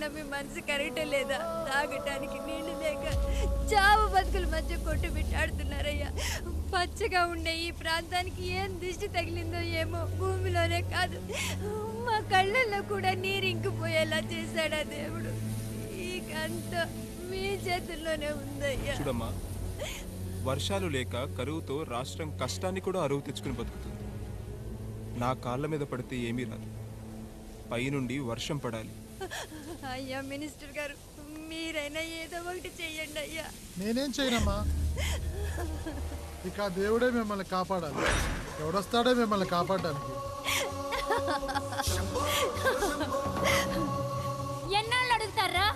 కన్నా మీ మనసు కరెక్టే లేదా? తాగటానికి నీళ్లు లేక చావు బతుకుల మధ్య కొట్టుమిట్టాడుతున్నారయ్యా. పచ్చగా ఉండే ఈ ప్రాంతానికి ఏం దిష్టి తగిలిందో ఏమో. భూమిలోనే కాదు, మా కళ్ళల్లో కూడా నీరు ఇంకిపోయేలా చేశాడా దేవుడు. ఇకంతా మీ చేతుల్లోనే ఉందయ్యా. చూడమ్మా, వర్షాలు లేక కరువుతో రాష్ట్రం కష్టాన్ని కూడా అరువు తెచ్చుకుని బతుకుతుంది. నా కాళ్ళ మీద పడితే ఏమీ రాదు, పైనుండి వర్షం పడాలి. అయ్యా మినిస్టర్ గారు, మీరైనా ఏదో ఒకటి చెయ్యండి అయ్యా. నేనేం చేయనమ్మా, ఇక దేవుడే మిమ్మల్ని కాపాడాలి. ఎవడొస్తాడో మిమ్మల్ని కాపాడడానికి. ఎన్నాళ్ళు అడుగుతారా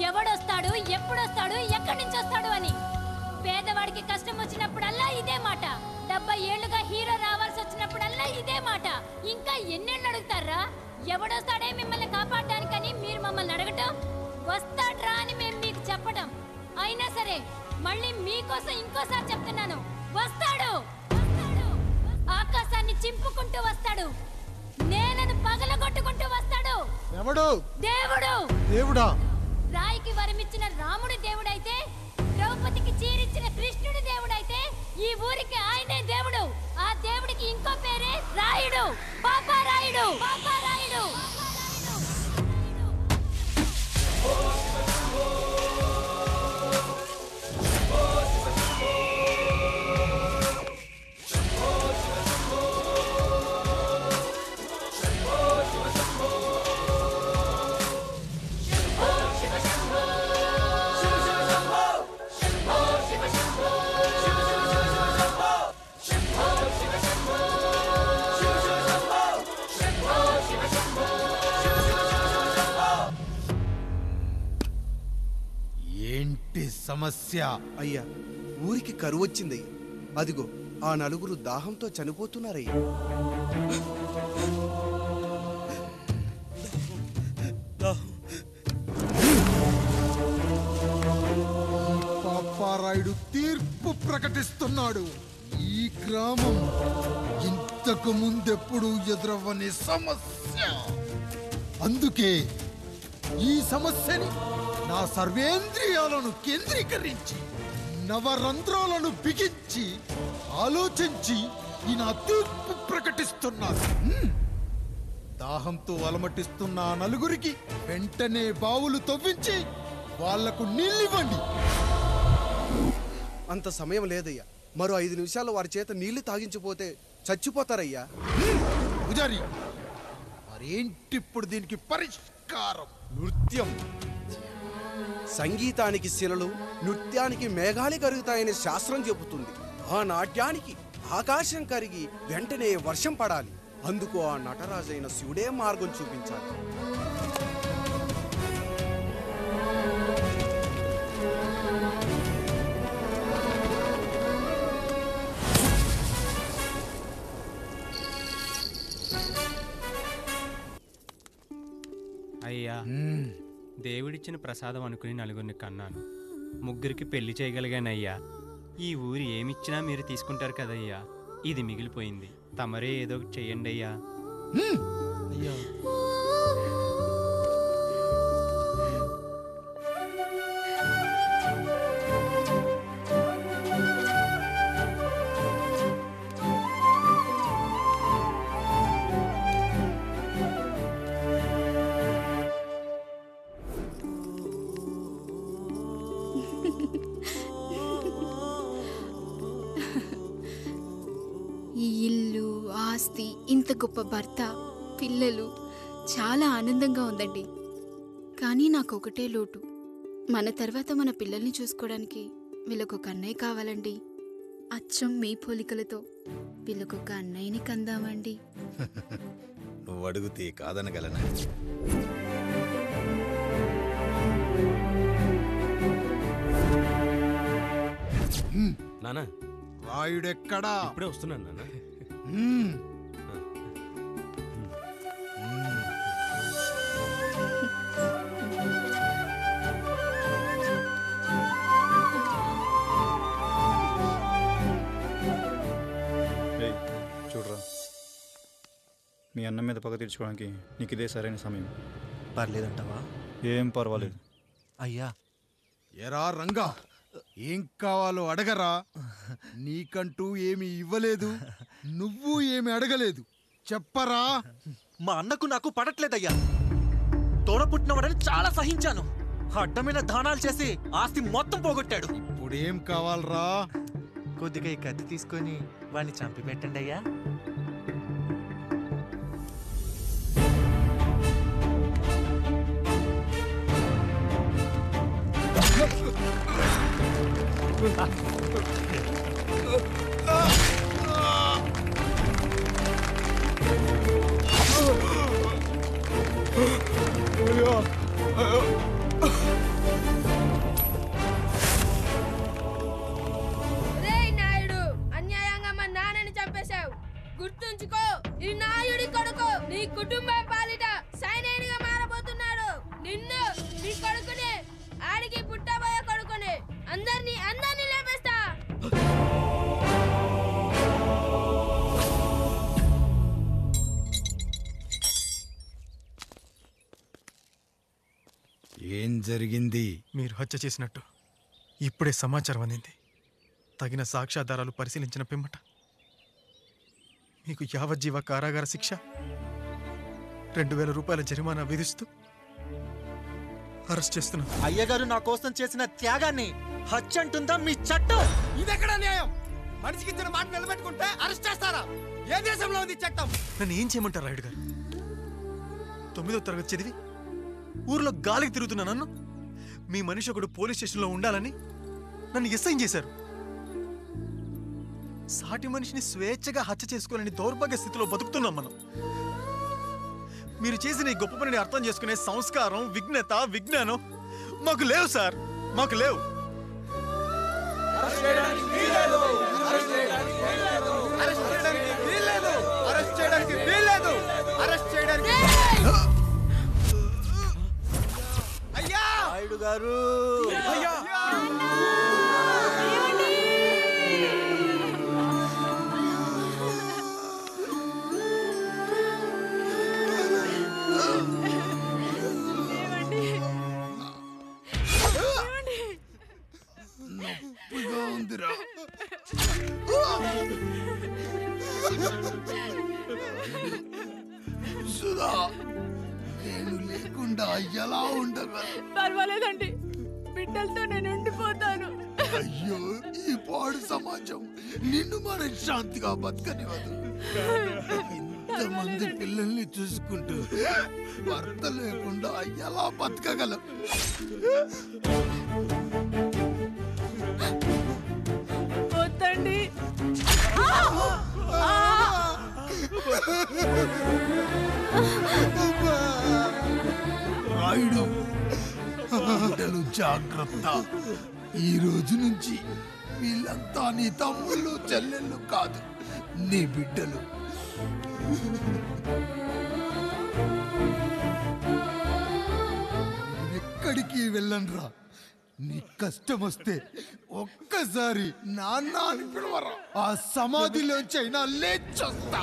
ఎవడొస్తాడు, ఎప్పుడొస్తాడు, ఎక్కడి నుంచి వస్తాడు అని? పేదవాడికి కష్టం వచ్చినప్పుడల్లా ఇదే మాట. 70 ఏళ్లుగా హీరో రావాల్సి వచ్చినప్పుడల్లా ఇదే మాట. ఇంకా ఎన్నేళ్ళు అడుగుతారా? ఎవడొస్తాడే మిమ్మల్ని కాపాడడానికని మీరు మమ్మల్ని అడగటం, వస్తాడ్రా అని మేము మీకు చెప్పడం. అయినా సరే మళ్ళీ మీకోసం ఇంకోసారి చెప్తున్నాను, వస్తాడు. ఆకాశాన్ని చింపుకుంటూ వస్తాడు, నేలను పగలగొట్టుకుంటూ వస్తాడు. ఎవడు? దేవుడు. దేవుడా? రాయికి వరమిచ్చిన రాముడు దేవుడైతే, ద్రౌపదికి చీరిచ్చిన కృష్ణుడు దేవుడైతే, ఈ ఊరికి ఆయనే దేవుడు. ఆ దేవుడికి ఇంకో పేరే రాయుడు, పాపారాయుడు. పాపారాయుడు. ఏంటి సమస్య? అయ్యా, ఊరికి కరువు వచ్చింది. అదిగో ఆ నలుగురు దాహంతో చనిపోతున్నారయ్యా. పాపారాయుడు తీర్పు ప్రకటిస్తున్నాడు. ఈ గ్రామం ఇంతకు ముందెప్పుడు ఎదురవ్వని సమస్య. అందుకే ఈ సమస్యని నా సర్వేంద్రియాలను కేంద్రీకరించి, నవరంధ్రాలను బిగించి ఆలోచించి ఈ నా తీర్పు ప్రకటిస్తున్నాను. దాహంతో అలమటిస్తున్న ఆ నలుగురికి వెంటనే బావులు తవ్వించి వాళ్లకు నీళ్ళివ్వండి. అంత సమయం లేదయ్యా. మరో 5 నిమిషాల్లో వారి చేత నీళ్లు తాగించిపోతే చచ్చిపోతారయ్యా. పూజారి, మరేంటిప్పుడు దీనికి పరిష్కారం? నృత్యం. సంగీతానికి శిలలు, నృత్యానికి మేఘాలు కరుగుతాయని శాస్త్రం చెబుతుంది. ఆ నాట్యానికి ఆకాశం కరిగి వెంటనే వర్షం పడాలి. అందుకు ఆ నటరాజైన శివుడే మార్గం చూపించాలి. అయ్యా, దేవుడిచ్చిన ప్రసాదం అనుకుని నలుగురిని కన్నాను. 3కి పెళ్లి చేయగలిగానయ్యా. ఈ ఊరు ఏమిచ్చినా మీరు తీసుకుంటారు కదయ్యా. ఇది మిగిలిపోయింది, తమరే ఏదో ఒకటి చెయ్యండి అయ్యా. ఈ ఇల్లు, ఆస్తి, ఇంత గొప్ప భర్త, పిల్లలు, చాలా ఆనందంగా ఉందండి. కానీ నాకు ఒకటే లోటు. మన తర్వాత మన పిల్లల్ని చూసుకోవడానికి వీళ్ళకొక అన్నయ్య కావాలండి. అచ్చం మీ పోలికలతో వీళ్ళకొక అన్నయ్యని కందామండి. నువ్వు అడిగితే కాదనగలనా? నానా, రాయుడెక్కడా? ఇప్పుడే వస్తున్నాను నాన్న. చూడరా, మీ అన్నం మీద పగ తీర్చుకోవడానికి నీకు ఇదే సరైన సమయం. పర్లేదంటావా? ఏం పర్వాలేదు అయ్యా. ఎరా రంగా, ఏం కావాలో అడగరా. నీకంటూ ఏమి ఇవ్వలేదు, నువ్వు ఏమి అడగలేదు. చెప్పరా. మా అన్నకు నాకు పడట్లేదయ్యా. తోడ పుట్టినవాడని చాలా సహించాను. అడ్డమైన దానాలు చేసి ఆస్తి మొత్తం పోగొట్టాడు. ఇప్పుడేం కావాలరా? కొద్దిగా ఈ కత్తి తీసుకొని వాడిని చంపి పెట్టండి అయ్యా. నాయుడు, అన్యాయంగా మా నాన్నని చంపేశావు. గుర్తుంచుకో, ఈ నాయుడి కొడుకు నీ కుటుంబం పాలిట సైనికుడిగా మారబోతున్నాడు. నిన్ను, నీ కొడుకుని, ఆడికి పుట్టబోయే కొడుకుని అందరినీ లేపేస్తా. ఏం జరిగింది? మీరు హత్య చేసినట్టు ఇప్పుడే సమాచారం అందింది. తగిన సాక్ష్యాధారాలు పరిశీలించిన పిమ్మట మీకు యావజ్జీవ కారాగార శిక్ష, 2000 రూపాయల జరిమానా విధిస్తూ అరెస్ట్ చేస్తున్నాను. అయ్యగారు నా కోసం చేసిన త్యాగాన్ని హత్య అంటుందా మీ చట్టం? ఇదెక్కడ న్యాయం? మనిషికి ఇచ్చిన మాట నిలబెట్టుకుంటే అరెస్ట్ చేస్తారా? ఏ దేశంలో ఉంది చట్టం? నన్ను ఏం చేయమంటారు రాయుడు గారు? 9వ తరగతి చదివి ఊర్లో గాలికి తిరుగుతున్నా నన్ను మీ మనిషి ఒకడు పోలీస్ స్టేషన్లో ఉండాలని నన్ను ఎస్ఐన్ చేశారు. సాటి మనిషిని స్వేచ్ఛగా హత్య చేసుకోవాలని దౌర్భాగ్య స్థితిలో బతుకుతున్నాం మనం. మీరు చేసిన ఈ గొప్ప పనిని అర్థం చేసుకునే సంస్కారం, విజ్ఞత, విజ్ఞానం మాకు లేవు సార్, మాకు లేవు. నాయుడు గారు, నొప్పిగా ఉందిరా. సుధా, నేను లేకుండా ఎలా ఉండగా? పర్వాలేదండి, బిడ్డలతో నేను ఉండిపోతాను. అయ్యో, ఈ పాడు సమాజం నిన్ను మనశ్శాంతిగా బతకనివ్వదు. ఇంతమంది పిల్లల్ని చూసుకుంటూ భర్త లేకుండా ఎలా బతకగలం? వద్దండి. రాయుడు, బిడ్డలు జాగ్రత్త. ఈ రోజు నుంచి వీళ్ళంతా నీ తమ్ముళ్ళు, చెల్లెళ్ళు కాదు, నీ బిడ్డలు. ఎక్కడికి వెళ్ళనరా. నీ కష్టం వస్తే ఒక్కసారి నాన్న అని పిలవరా. ఆ సమాధిలోంచి అయినా లేచొస్తా.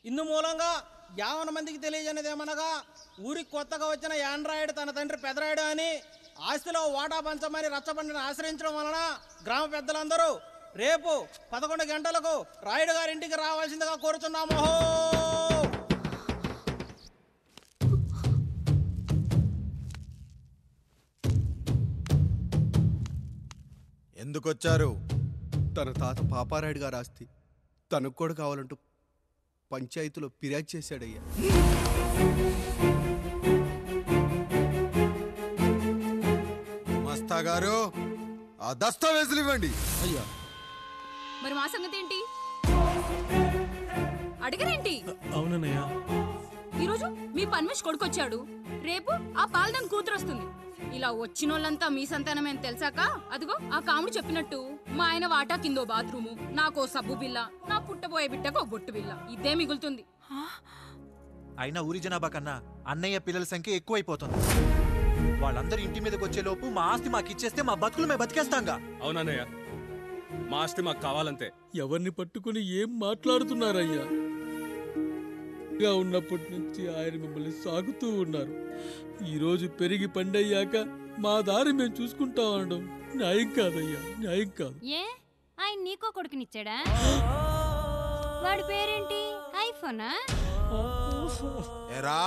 ఇందు మూలంగా 50 మందికి తెలియజేయనిదేమనగా, ఊరికి కొత్తగా వచ్చిన యాండ్రాయిడ్ తన తండ్రి పెదరాయుడు అని ఆస్తిలో వాటా పంచమని రచ్చబండిని ఆశ్రయించడం వలన గ్రామ పెద్దలందరూ రేపు 11 గంటలకు రాయుడు గారింటికి రావాల్సిందిగా కోరుచున్నాము. ఎందుకొచ్చారు? తన తాత పాపారాయుడు గారు ఆస్తి తనకు కూడా కావాలంటూ పంచాయతీలో ఫిర్యాదు చేశాడయ్యా. మస్తా గారు, ఆ దస్తావేజులు ఇవ్వండి. అయ్యా, మరి మా సంగతి ఏంటి? అడగరేంటి? అవునన్నయ్య, ఈరోజు మీ పన్మేష్ కొడుకొచ్చాడు, రేపు ఆ పాల్దాన్ కూతురు వస్తుంది. ఇలా వచ్చినోళ్ళంతా మీ సంతానమేని తెలిసాక అదిగో ఆ కాముడు చెప్పినట్టు మా ఆయన వాటా కిందో బాత్రూము నాకో సబ్బు బిల్ల నా పుట్టబోయే బిడ్డకో బొట్టు బిల్ల ఇదే మిగులుతుంది. అయినా ఊరి జనాభా కన్నా అన్నయ్య పిల్లల సంఖ్య ఎక్కువైపోతుంది. వాళ్ళందరూ ఇంటి మీదకి వచ్చేలోపు మా ఆస్తి మాకు ఇచ్చేస్తే మా బతుకులు మేము బతికేస్తాంగా. అవునన్నయ్య, మా ఆస్తి మాకు కావాలంతే. ఎవరిని పట్టుకుని ఏం మాట్లాడుతున్నారయ్యా? గా ఉన్నప్పటి నుంచి ఆయన మిమ్మల్ని సాగుతూ ఉన్నారు. ఈరోజు పెరిగి పండయ్యాక మా దారి మేము చూసుకుంటాం అనడం న్యాయం కాదయ్యా, న్యాయం కాదు. ఏ ఆయన నీకో కొడుకునిచ్చాడా? వాడి పేరేంటి? ఐఫోనా? ఎరా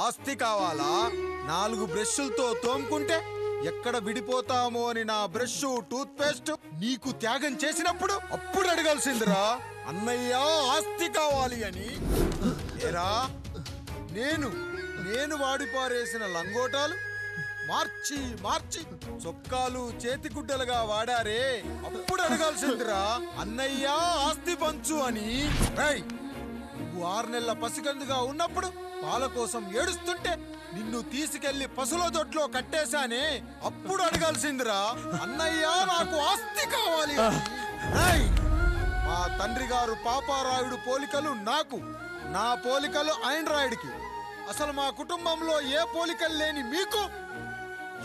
ఆస్తి కావాలా? 4 బ్రష్లతో తోముకుంటే ఎక్కడ విడిపోతామో అని నా బ్రష్ టూత్ పేస్ట్ నీకు త్యాగం చేసినప్పుడు అప్పుడు అడగాల్సిందిరా అన్నయ్య ఆస్తి కావాలి అని. ఎరా నేను వాడిపారేసిన లంగోటాలు మార్చి మార్చి చొక్కాలు చేతిగుడ్డలుగా వాడారే, అప్పుడు అడగాల్సిందిరా అన్నయ్య ఆస్తి పంచు అని. నువ్వు 6 నెలల పసికందుగా ఉన్నప్పుడు పాల కోసం ఏడుస్తుంటే నిన్ను తీసుకెళ్లి పశుల దొడ్లో కట్టేశానే, అప్పుడు అడగాల్సిందిరా అన్నయ్య నాకు ఆస్తి కావాలి అని. మా తండ్రి గారు పాపారాయుడు పోలికలు నాకు, నా పోలికలు ఆండ్రాయిడ్కి. అసలు మా కుటుంబంలో ఏ పోలికలు లేని మీకు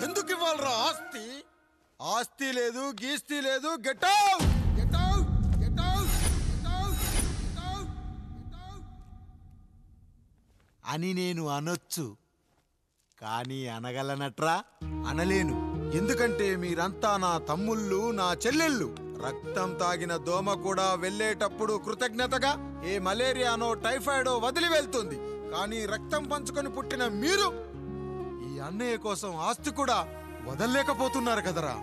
ఎందుకు ఇవ్వాలరా ఆస్తి? ఆస్తి లేదు, గీస్తి లేదు. Get out, get out, get out, get out, get out అని నేను అనొచ్చు, కానీ అనగలనట్రా? అనలేను. ఎందుకంటే మీరంతా నా తమ్ముళ్ళు, నా చెల్లెళ్ళు. రక్తం తాగిన దోమ కూడా వెళ్ళేటప్పుడు కృతజ్ఞతగా ఏ మలేరియానో టైఫాయిడో వదిలి వెళ్తుంది. కానీ రక్తం పంచుకొని పుట్టిన మీరు ఈ అన్నయ్య కోసం ఆస్తి కూడా వదల్లేకపోతున్నారు కదరా.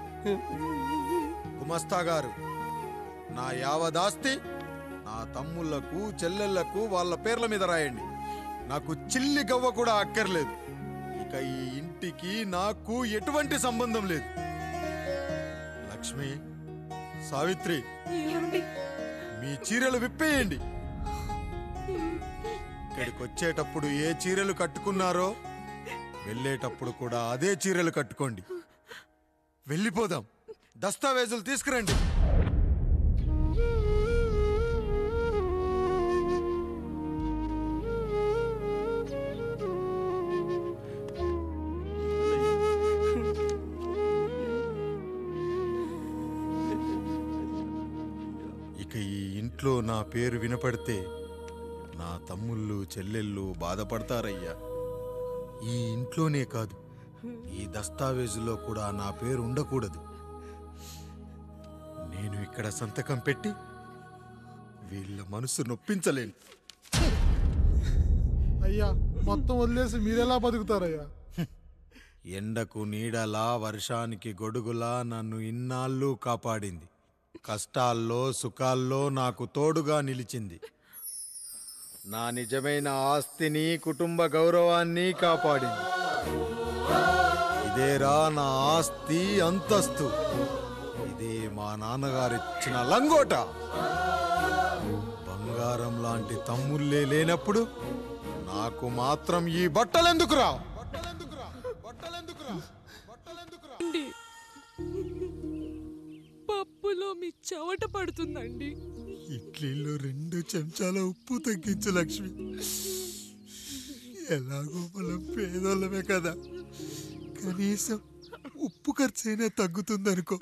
గుమస్తా గారు, నా యావదాస్తి నా తమ్ముళ్లకు చెల్లెళ్లకు వాళ్ళ పేర్ల మీద రాయండి. నాకు చిల్లి గవ్వ కూడా అక్కర్లేదు. ఇక ఈ ఇంటికి నాకు ఎటువంటి సంబంధం లేదు. లక్ష్మి, సావిత్రి, మీ చీరలు విప్పేయండి. ఇక్కడికి వచ్చేటప్పుడు ఏ చీరలు కట్టుకున్నారో వెళ్ళేటప్పుడు కూడా అదే చీరలు కట్టుకోండి. వెళ్ళిపోదాం. దస్తావేజులు తీసుకురండి. ఇక ఈ ఇంట్లో నా పేరు వినపడితే నా తమ్ముళ్ళు చెల్లెళ్ళు బాధపడతారయ్యా. ఈ ఇంట్లోనే కాదు, ఈ దస్తావేజులో కూడా నా పేరు ఉండకూడదు. నేను ఇక్కడ సంతకం పెట్టి వీళ్ళ మనసు నొప్పించలేను. అయ్యా, మొత్తం వదిలేసి మీరెలా బతుకుతారయ్యా? ఎండకు నీడలా, వర్షానికి గొడుగులా నన్ను ఇన్నాళ్ళు కాపాడింది. కష్టాల్లో సుఖాల్లో నాకు తోడుగా నిలిచింది. నా నిజమైన ఆస్తిని, కుటుంబ గౌరవాన్ని కాపాడింది. ఇదేరా నా ఆస్తి, అంతస్తు. ఇదే మా నాన్నగారిచ్చిన లంగోట. బంగారం లాంటి తమ్ముళ్ళే లేనప్పుడు నాకు మాత్రం ఈ బట్టలెందుకురా? పప్పులో మీ చెవట పడుతుందండి. ఇడ్లీలో 2 చెంచాల ఉప్పు తగ్గించు లక్ష్మి. ఎలాగో మనం పేదోళ్ళమే కదా, కనీసం ఉప్పు ఖర్చైనా తగ్గుతుందనుకో.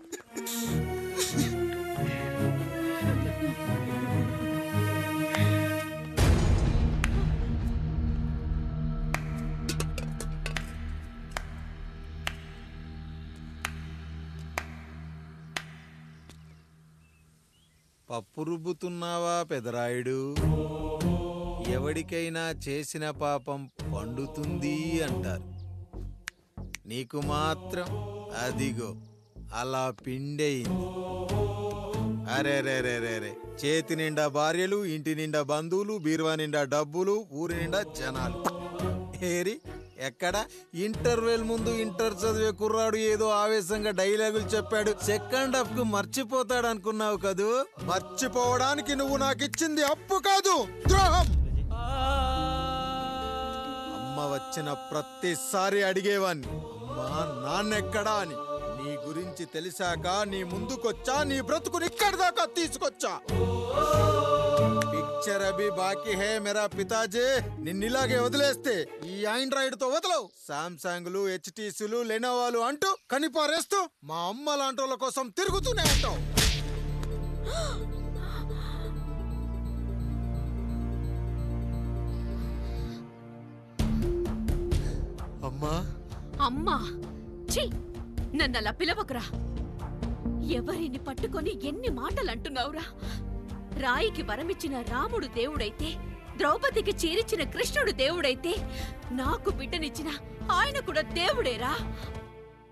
పప్పు రుబ్బుతున్నావా పెదరాయుడు? ఎవడికైనా చేసిన పాపం పండుతుంది అంటారు. నీకు మాత్రం అదిగో అలా పిండయింది. అరే రే రే రే రే, చేతి నిండా భార్యలు, ఇంటి నిండా బంధువులు, బీరువా నిండా డబ్బులు, ఊరి నిండా జనాలు. ఏరి ఎక్కడ? ఇంటర్వెల్ ముందు ఇంటర్ చదివే కుర్రాడు ఏదో ఆవేశంగా డైలాగులు చెప్పాడు, సెకండ్ హాఫ్ కు మర్చిపోతాడు అనుకున్నావు కదూ? మర్చిపోవడానికి నువ్వు నాకు ఇచ్చింది అప్పు కాదు, ద్రోహం. అమ్మ వచ్చిన ప్రతిసారి అడిగేవాణ్ణి, అమ్మ మా నాన్నెక్కడా అని నీ గురించి తెలిసాక నీ ముందుకొచ్చా, నీ బ్రతుకుని ఇక్కడి దాకా తీసుకొచ్చా. పిక్చర్ అభి బాకీ హే మేరా పితాజీ. నిన్నిలాగే వదిలేస్తే ఈ ఆండ్రాయిడ్ తో వదలవు. సామ్సంగ్లు, హెచ్టీసీలు, లెనోవాలు అంటూ కనిపారేస్తూ మా అమ్మ లాంటోళ్ళ కోసం తిరుగుతూనే ఉంటావు. అమ్మా అమ్మా ఛీ, నన్నలా పిలవకురా. ఎవరిని పట్టుకొని ఎన్ని మాటలు అంటున్నావురా? రాయికి వరమిచ్చిన రాముడు దేవుడైతే, ద్రౌపదికి చీరిచ్చిన కృష్ణుడు దేవుడైతే, నాకు బిడ్డనిచ్చిన ఆయన కూడా దేవుడేరా.